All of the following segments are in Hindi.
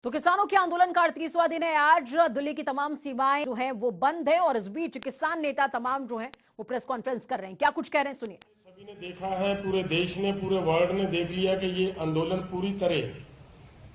तो किसानों के आंदोलन का 38वां दिन है आज। दिल्ली की तमाम सीमाएं जो है वो बंद है और इस बीच किसान नेता तमाम जो है वो प्रेस कॉन्फ्रेंस कर रहे हैं। क्या कुछ कह रहे हैं, सुनिए। सभी ने देखा है, पूरे देश ने, पूरे वर्ल्ड ने देख लिया कि ये आंदोलन पूरी तरह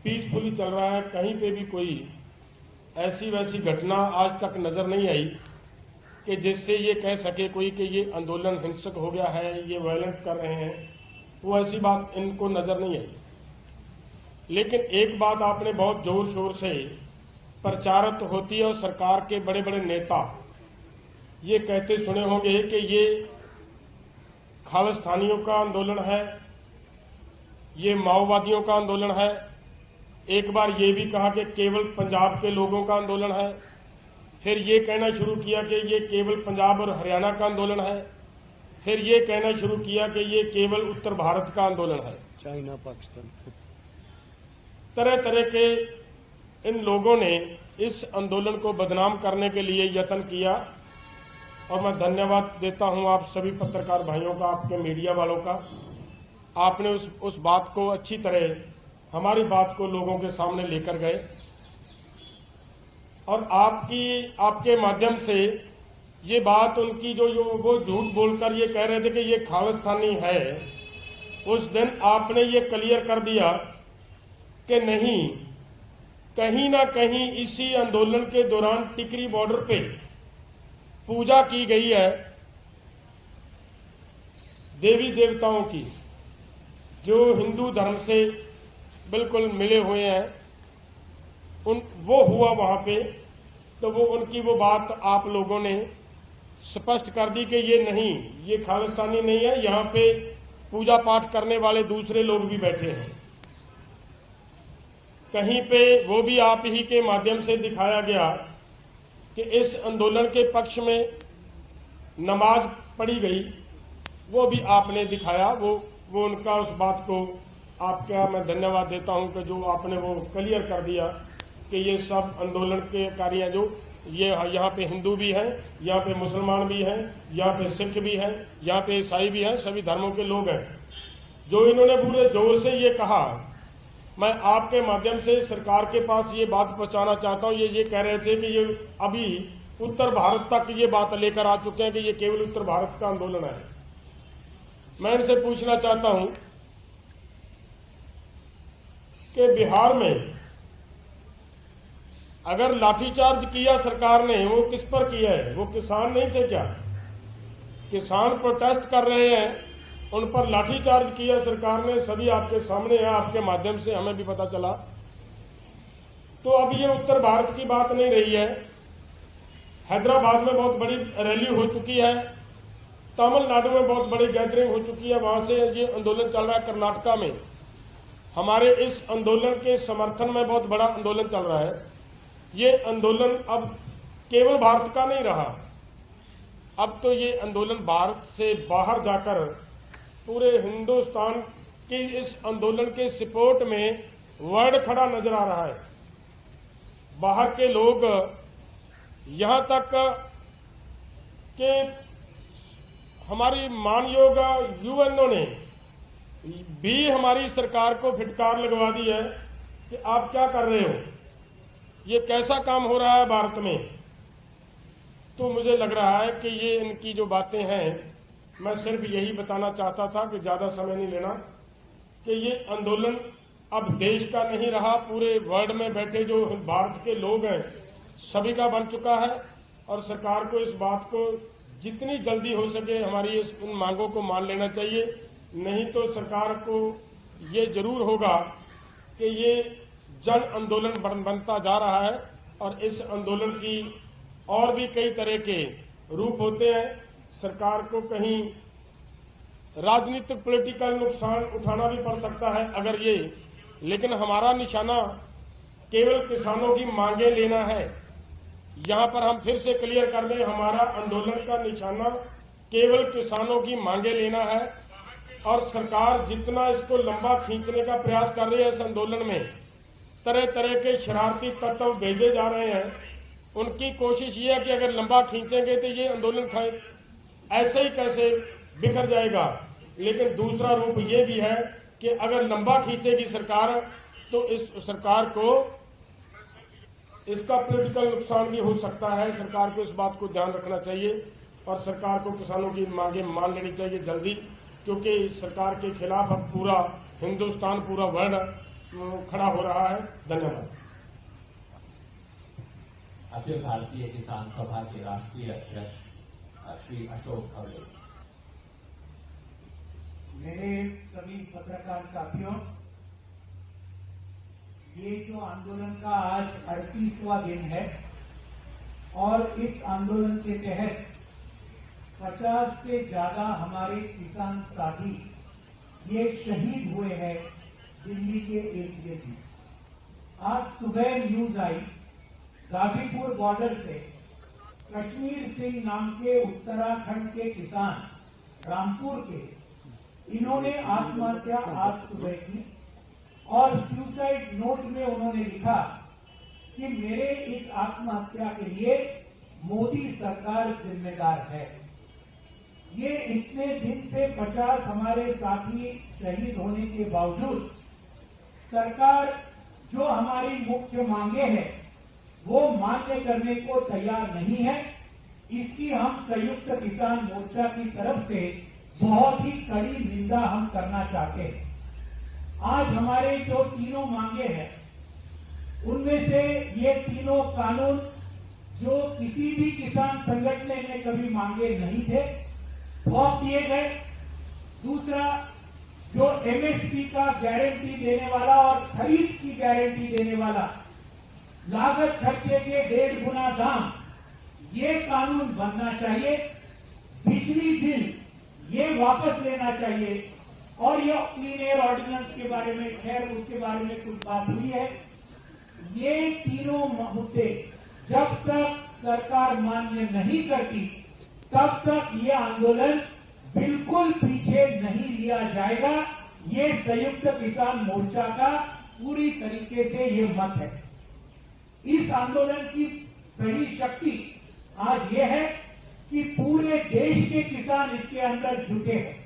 पीसफुली चल रहा है। कहीं पे भी कोई ऐसी वैसी घटना आज तक नजर नहीं आई कि जिससे ये कह सके कोई कि ये आंदोलन हिंसक हो गया है, ये वायलेंट कर रहे हैं। वो ऐसी बात इनको नजर नहीं आई। लेकिन एक बात आपने बहुत जोर शोर से प्रचारित होती है और सरकार के बड़े बड़े नेता ये कहते सुने होंगे कि ये खालिस्तानियों का आंदोलन है, ये माओवादियों का आंदोलन है। एक बार ये भी कहा कि केवल पंजाब के लोगों का आंदोलन है। फिर ये कहना शुरू किया कि ये केवल पंजाब और हरियाणा का आंदोलन है। फिर ये कहना शुरू किया कि ये केवल उत्तर भारत का आंदोलन है। चाइना, पाकिस्तान, तरह तरह के इन लोगों ने इस आंदोलन को बदनाम करने के लिए यत्न किया और मैं धन्यवाद देता हूं आप सभी पत्रकार भाइयों का, आपके मीडिया वालों का। आपने उस बात को अच्छी तरह, हमारी बात को लोगों के सामने लेकर गए और आपके माध्यम से ये बात उनकी जो वो झूठ बोलकर ये कह रहे थे कि ये खालिस्तानी है, उस दिन आपने ये क्लियर कर दिया कि नहीं, कहीं ना कहीं इसी आंदोलन के दौरान टिकरी बॉर्डर पे पूजा की गई है देवी देवताओं की, जो हिंदू धर्म से बिल्कुल मिले हुए हैं। वो हुआ वहां पे, तो वो उनकी वो बात आप लोगों ने स्पष्ट कर दी कि ये नहीं, ये खालिस्तानी नहीं है, यहाँ पे पूजा पाठ करने वाले दूसरे लोग भी बैठे हैं। कहीं पे वो भी आप ही के माध्यम से दिखाया गया कि इस आंदोलन के पक्ष में नमाज पढ़ी गई, वो भी आपने दिखाया। वो उनका उस बात को आपका मैं धन्यवाद देता हूं कि जो आपने वो क्लियर कर दिया कि ये सब आंदोलन के कार्य जो ये यहाँ पे हिंदू भी हैं, यहाँ पे मुसलमान भी हैं, यहाँ पे सिख भी हैं, यहाँ पे ईसाई भी हैं, सभी धर्मों के लोग हैं। जो इन्होंने पूरे जोर से ये कहा, मैं आपके माध्यम से सरकार के पास ये बात पहुंचाना चाहता हूं। ये कह रहे थे कि ये अभी उत्तर भारत तक ये बात लेकर आ चुके हैं कि ये केवल उत्तर भारत का आंदोलन है। मैं इनसे पूछना चाहता हूं कि बिहार में अगर लाठीचार्ज किया सरकार ने, वो किस पर किया है? वो किसान नहीं थे क्या? किसान प्रोटेस्ट कर रहे हैं, उन पर लाठीचार्ज किया सरकार ने, सभी आपके सामने है, आपके माध्यम से हमें भी पता चला। तो अब ये उत्तर भारत की बात नहीं रही है। हैदराबाद में बहुत बड़ी रैली हो चुकी है, तमिलनाडु में बहुत बड़ी गैदरिंग हो चुकी है, वहां से ये आंदोलन चल रहा है। कर्नाटका में हमारे इस आंदोलन के समर्थन में बहुत बड़ा आंदोलन चल रहा है। ये आंदोलन अब केवल भारत का नहीं रहा, अब तो ये आंदोलन भारत से बाहर जाकर पूरे हिंदुस्तान की इस आंदोलन के सपोर्ट में वर्ल्ड खड़ा नजर आ रहा है। बाहर के लोग यहां तक कि हमारी मानयोग यूएनओ ने भी हमारी सरकार को फिटकार लगवा दी है कि आप क्या कर रहे हो, ये कैसा काम हो रहा है भारत में। तो मुझे लग रहा है कि ये इनकी जो बातें हैं, मैं सिर्फ यही बताना चाहता था कि ज्यादा समय नहीं लेना, कि ये आंदोलन अब देश का नहीं रहा, पूरे वर्ल्ड में बैठे जो भारत के लोग हैं सभी का बन चुका है। और सरकार को इस बात को जितनी जल्दी हो सके हमारी इन मांगों को मान लेना चाहिए। नहीं तो सरकार को ये जरूर होगा कि ये जन आंदोलन बनता जा रहा है और इस आंदोलन की और भी कई तरह के रूप होते हैं। सरकार को कहीं राजनीतिक पॉलिटिकल नुकसान उठाना भी पड़ सकता है अगर ये, लेकिन हमारा निशाना केवल किसानों की मांगे लेना है। यहां पर हम फिर से क्लियर कर दें, हमारा आंदोलन का निशाना केवल किसानों की मांगे लेना है। और सरकार जितना इसको लंबा खींचने का प्रयास कर रही है, इस आंदोलन में तरह तरह के शरारती तत्व भेजे जा रहे हैं। उनकी कोशिश ये है कि अगर लंबा खींचेंगे तो ये आंदोलन ऐसे ही कैसे बिखर जाएगा। लेकिन दूसरा रूप ये भी है कि अगर लंबा खींचेगी सरकार तो इस सरकार को इसका पॉलिटिकल नुकसान भी हो सकता है। सरकार को इस बात को ध्यान रखना चाहिए और सरकार को किसानों की मांगे मान लेनी चाहिए जल्दी, क्योंकि सरकार के खिलाफ अब पूरा हिंदुस्तान, पूरा वर्ल्ड खड़ा हो रहा है। धन्यवाद। अखिल भारतीय किसान सभा के राष्ट्रीय अध्यक्ष श्री अशोक खवले। मेरे सभी पत्रकार साथियों, ये जो आंदोलन का आज 38वां दिन है और इस आंदोलन के तहत 50 से ज्यादा हमारे किसान साथी ये शहीद हुए हैं दिल्ली के एरिया में। आज सुबह न्यूज आई गाजीपुर बॉर्डर से कश्मीर सिंह नाम के उत्तराखंड के किसान रामपुर के, इन्होंने आत्महत्या आज सुबह की और सुसाइड नोट में उन्होंने लिखा कि मेरे इस आत्महत्या के लिए मोदी सरकार जिम्मेदार है। ये इतने दिन से 50 हमारे साथी शहीद होने के बावजूद सरकार जो हमारी मुख्य मांगे हैं वो मान्य करने को तैयार नहीं है। इसकी हम संयुक्त किसान मोर्चा की तरफ से बहुत ही कड़ी निंदा हम करना चाहते हैं। आज हमारे जो तीनों मांगे हैं उनमें से ये तीनों कानून जो किसी भी किसान संगठन ने कभी मांगे नहीं थे, ठोक दिए गए। दूसरा, जो एमएसपी का गारंटी देने वाला और खरीद की गारंटी देने वाला, लागत खर्चे के 1.5 गुना दाम, ये कानून बनना चाहिए। बिजली बिल ये वापस लेना चाहिए। और ये क्लीन एयर ऑर्डिनेंस के बारे में, खैर उसके बारे में कुछ बात हुई है। ये तीनों मुद्दे जब तक सरकार मान्य नहीं करती तब तक ये आंदोलन बिल्कुल पीछे नहीं लिया जाएगा। ये संयुक्त किसान मोर्चा का पूरी तरीके से ये मत है। इस आंदोलन की सही शक्ति आज ये है कि पूरे देश के किसान इसके अंदर जुटे हैं।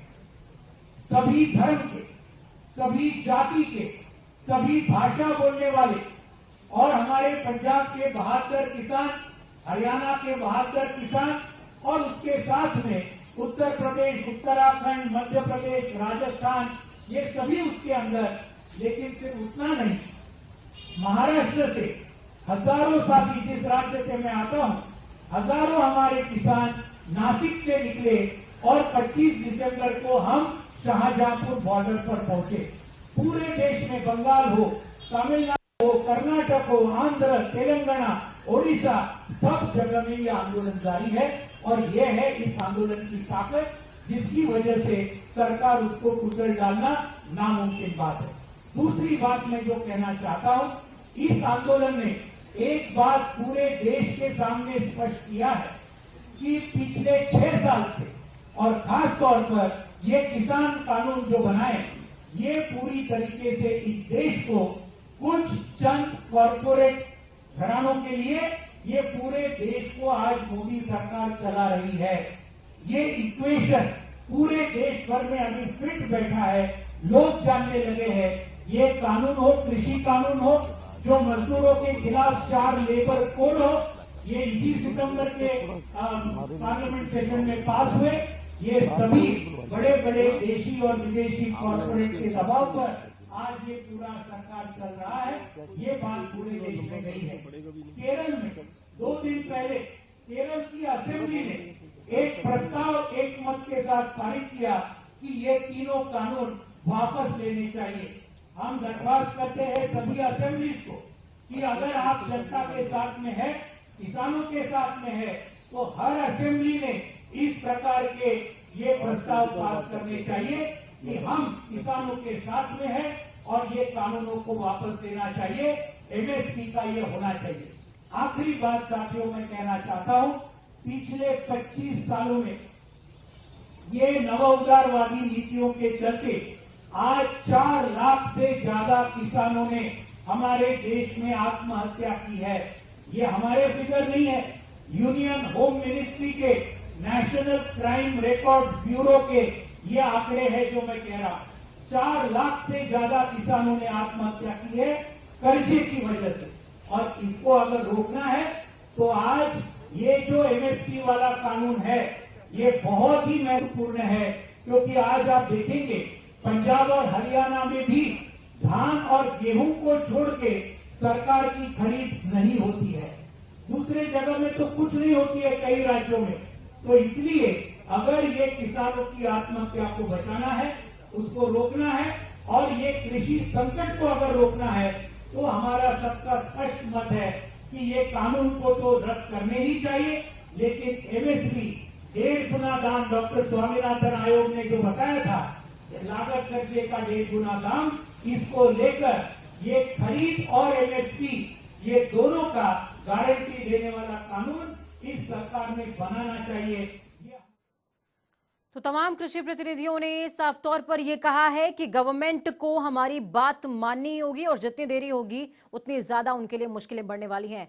सभी धर्म के, सभी जाति के, सभी भाषा बोलने वाले, और हमारे पंजाब के 72 किसान, हरियाणा के 72 किसान, और उसके साथ में उत्तर प्रदेश, उत्तराखंड, मध्य प्रदेश, राजस्थान, ये सभी उसके अंदर। लेकिन सिर्फ उतना नहीं, महाराष्ट्र से हजारों साथी, जिस राज्य से मैं आता हूं, हजारों हमारे किसान नासिक से निकले और 25 दिसंबर को हम शाहजहांपुर बॉर्डर पर पहुंचे। पूरे देश में, बंगाल हो, तमिलनाडु हो, कर्नाटक हो, आंध्र, तेलंगाना, ओडिशा, सब जगह में ये आंदोलन जारी है। और ये है इस आंदोलन की ताकत, जिसकी वजह से सरकार उसको कुचल डालना नामुमकिन बात है। दूसरी बात मैं जो कहना चाहता हूं, इस आंदोलन ने एक बात पूरे देश के सामने स्पष्ट किया है कि पिछले 6 साल से, और खास तौर पर ये किसान कानून जो बनाए, ये पूरी तरीके से इस देश को कुछ चंद कॉर्पोरेट घरानों के लिए, ये पूरे देश को आज मोदी सरकार चला रही है। ये इक्वेशन पूरे देश भर में अभी फिट बैठा है। लोग जानने लगे हैं, ये कानून हो, कृषि कानून हो, जो मजदूरों के खिलाफ 4 लेबर कोड हो, ये इसी सितंबर के पार्लियामेंट सेशन में पास हुए। ये सभी बड़े बड़े देशी और विदेशी कॉर्पोरेट के दबाव पर आज ये पूरा सरकार चल रहा है। ये बात पूरे देश में गई है। केरल में 2 दिन पहले केरल की असेंबली ने एक प्रस्ताव एक मत के साथ पारित किया कि ये तीनों कानून वापस लेने चाहिए। हम दरख्वास्त करते हैं सभी असेंबलीज को कि अगर आप जनता के साथ में है, किसानों के साथ में है, तो हर असेंबली में इस प्रकार के ये प्रस्ताव पास करने चाहिए कि हम किसानों के साथ में हैं और ये कानूनों को वापस लेना चाहिए। एमएसपी का ये होना चाहिए। आखिरी बात साथियों मैं कहना चाहता हूं, पिछले 25 सालों में ये नवउदारवादी नीतियों के चलते आज 4 लाख से ज्यादा किसानों ने हमारे देश में आत्महत्या की है। ये हमारे फिगर नहीं है, यूनियन होम मिनिस्ट्री के, नेशनल क्राइम रिकॉर्ड ब्यूरो के ये आंकड़े हैं जो मैं कह रहा हूं। 4 लाख से ज्यादा किसानों ने आत्महत्या की है कर्जे की वजह से। और इसको अगर रोकना है तो आज ये जो एमएसपी वाला कानून है ये बहुत ही महत्वपूर्ण है, क्योंकि आज आप देखेंगे पंजाब और हरियाणा में भी धान और गेहूं को छोड़ के सरकार की खरीद नहीं होती है। दूसरे जगह में तो कुछ नहीं होती है कई राज्यों में। तो इसलिए अगर ये किसानों की आत्महत्या को बचाना है, उसको रोकना है और ये कृषि संकट को अगर रोकना है तो हमारा सबका स्पष्ट मत है कि ये कानून को तो रद्द करने ही चाहिए, लेकिन एमएसपी 1.5 गुना दाम डॉक्टर स्वामीनाथन आयोग ने जो बताया था, लागत खर्चे का 1.5 गुना दाम, इसको लेकर ये खरीद और एमएसपी ये दोनों का गारंटी देने वाला कानून इस सरकार में बनाना चाहिए। तो तमाम कृषि प्रतिनिधियों ने साफ तौर पर यह कहा है कि गवर्नमेंट को हमारी बात माननी होगी और जितनी देरी होगी उतनी ज्यादा उनके लिए मुश्किलें बढ़ने वाली हैं।